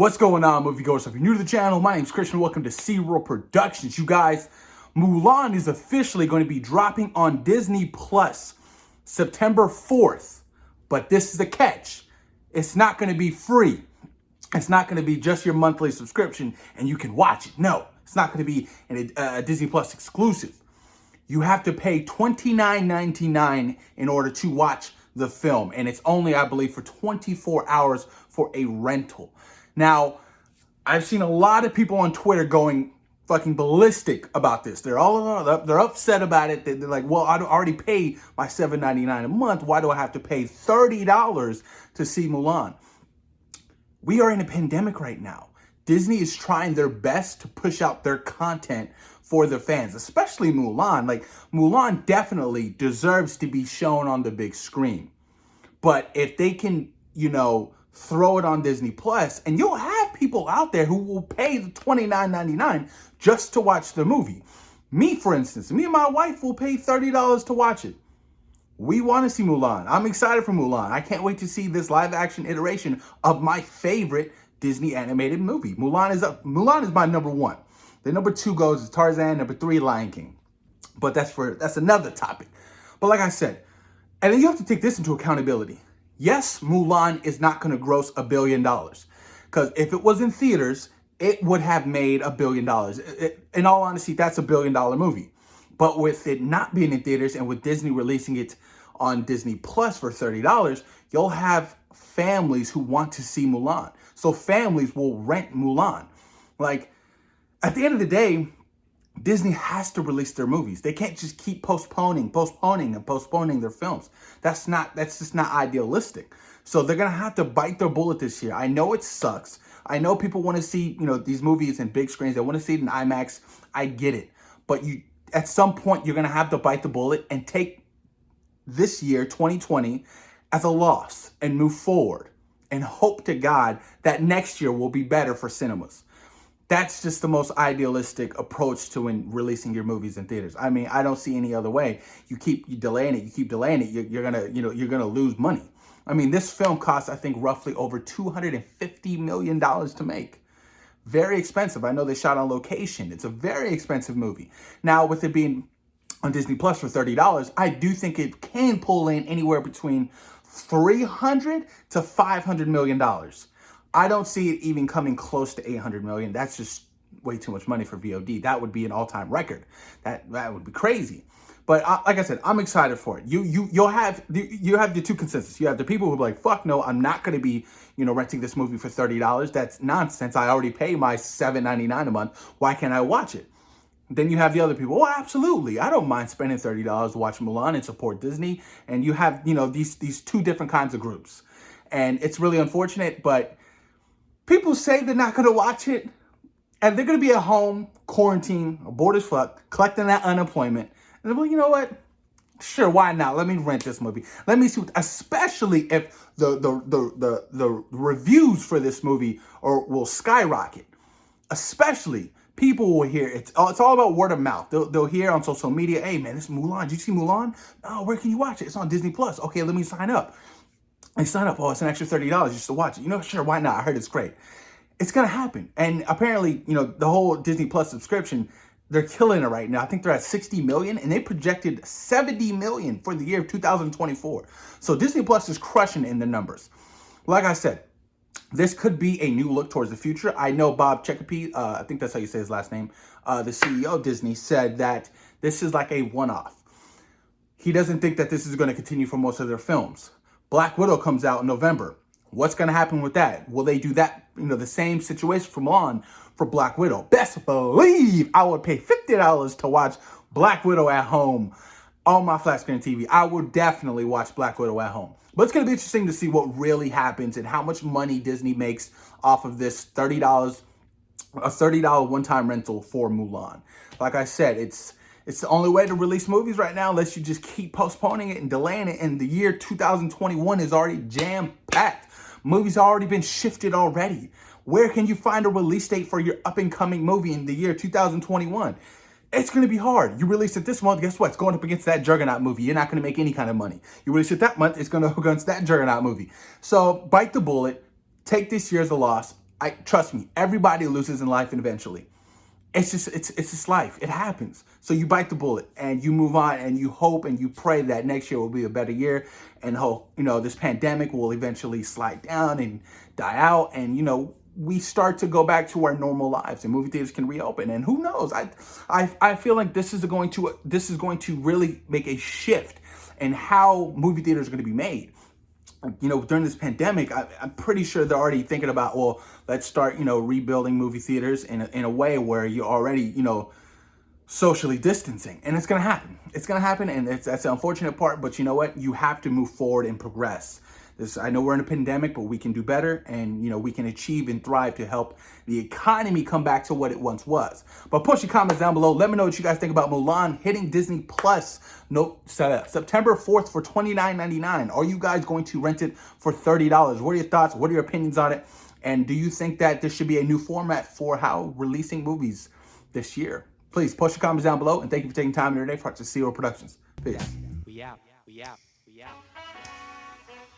What's going on, moviegoers? If you're new to the channel, my name's Christian. Welcome to SeaWorld Productions. You guys, Mulan is officially going to be dropping on Disney Plus September 4th. But this is a catch. It's not going to be free. It's not going to be just your monthly subscription and you can watch it. No, it's not going to be a Disney Plus exclusive. You have to pay $29.99 in order to watch the film. And it's only, I believe, for 24 hours for a rental. Now, I've seen a lot of people on Twitter going fucking ballistic about this. They're upset about it. They're like, well, I already paid my $7.99 a month. Why do I have to pay $30 to see Mulan? We are in a pandemic right now. Disney is trying their best to push out their content for the fans, especially Mulan. Like, Mulan definitely deserves to be shown on the big screen. But if they can, throw it on Disney Plus, and you'll have people out there who will pay the $29.99 just to watch the movie. Me, for instance, me and my wife will pay $30 to watch it. We want to see Mulan. I'm excited for Mulan. I can't wait to see this live action iteration of my favorite Disney animated movie. Mulan is my number one. The number two goes to Tarzan, number three, Lion King. But that's another topic. But like I said, and then you have to take this into accountability. Yes, Mulan is not going to gross $1 billion. Because if it was in theaters, it would have made $1 billion. In all honesty, that's $1 billion movie. But with it not being in theaters and with Disney releasing it on Disney Plus for $30, you'll have families who want to see Mulan. So families will rent Mulan. Like, at the end of the day, Disney has to release their movies. They can't just keep postponing their films. That's just not idealistic. So they're going to have to bite their bullet this year. I know it sucks. I know people want to see, these movies in big screens. They want to see it in IMAX. I get it. But at some point, you're going to have to bite the bullet and take this year, 2020, as a loss and move forward and hope to God that next year will be better for cinemas. That's just the most idealistic approach to releasing your movies in theaters. I mean, I don't see any other way. You keep delaying it, you're gonna lose money. I mean, this film costs, I think, roughly over $250 million to make. Very expensive. I know they shot on location. It's a very expensive movie. Now, with it being on Disney Plus for $30, I do think it can pull in anywhere between $300 to $500 million. I don't see it even coming close to $800 million. That's just way too much money for VOD. That would be an all-time record. That would be crazy. But like I said, I'm excited for it. You have the two consensus. You have the people who are like, fuck no, I'm not going to be renting this movie for $30. That's nonsense. I already pay my $7.99 a month. Why can't I watch it? Then you have the other people. Well, absolutely. I don't mind spending $30 to watch Mulan and support Disney. And you have these two different kinds of groups, and it's really unfortunate, but people say they're not going to watch it, and they're going to be at home, quarantined, bored as fuck, collecting that unemployment. And they're like, you know what? Sure, why not? Let me rent this movie. Let me see, especially if the reviews for this movie will skyrocket. Especially, people will hear, it's all about word of mouth. They'll hear on social media, hey man, this is Mulan. Did you see Mulan? Oh, where can you watch it? It's on Disney Plus. Okay, let me sign up. And sign up. Oh, it's an extra $30 just to watch it. Sure, why not? I heard it's great. It's going to happen. And apparently, the whole Disney Plus subscription, they're killing it right now. I think they're at 60 million, and they projected 70 million for the year of 2024. So Disney Plus is crushing in the numbers. Like I said, this could be a new look towards the future. I know Bob Chapek, I think that's how you say his last name, the CEO of Disney, said that this is like a one-off. He doesn't think that this is going to continue for most of their films. Black Widow comes out in November. What's going to happen with that? Will they do that, the same situation for Mulan for Black Widow? Best believe I would pay $50 to watch Black Widow at home on my flat screen TV. I would definitely watch Black Widow at home. But it's going to be interesting to see what really happens and how much money Disney makes off of this $30 one-time rental for Mulan. Like I said, it's the only way to release movies right now, unless you just keep postponing it and delaying it. And the year 2021 is already jam-packed. Movies have already been shifted already. Where can you find a release date for your up-and-coming movie in the year 2021? It's going to be hard. You release it this month, guess what? It's going up against that Juggernaut movie. You're not going to make any kind of money. You release it that month, it's going to go against that Juggernaut movie. So bite the bullet. Take this year as a loss. I trust me, everybody loses in life, and eventually. It's just life. It happens. So you bite the bullet and you move on, and you hope and you pray that next year will be a better year, and hope, this pandemic will eventually slide down and die out, and we start to go back to our normal lives, and movie theaters can reopen. And who knows? I feel like this is going to really make a shift in how movie theaters are going to be made. During this pandemic, I'm pretty sure they're already thinking about, well, let's start, rebuilding movie theaters in a way where you're already, socially distancing. And it's going to happen. It's going to happen. And that's the unfortunate part. But you know what? You have to move forward and progress. I know we're in a pandemic, but we can do better, and we can achieve and thrive to help the economy come back to what it once was. But post your comments down below. Let me know what you guys think about Mulan hitting Disney Plus September 4th for $29.99. Are you guys going to rent it for $30? What are your thoughts? What are your opinions on it? And do you think that there should be a new format for how releasing movies this year? Please post your comments down below, and thank you for taking time in your day for us to See Productions. Peace. We out. We out. We out.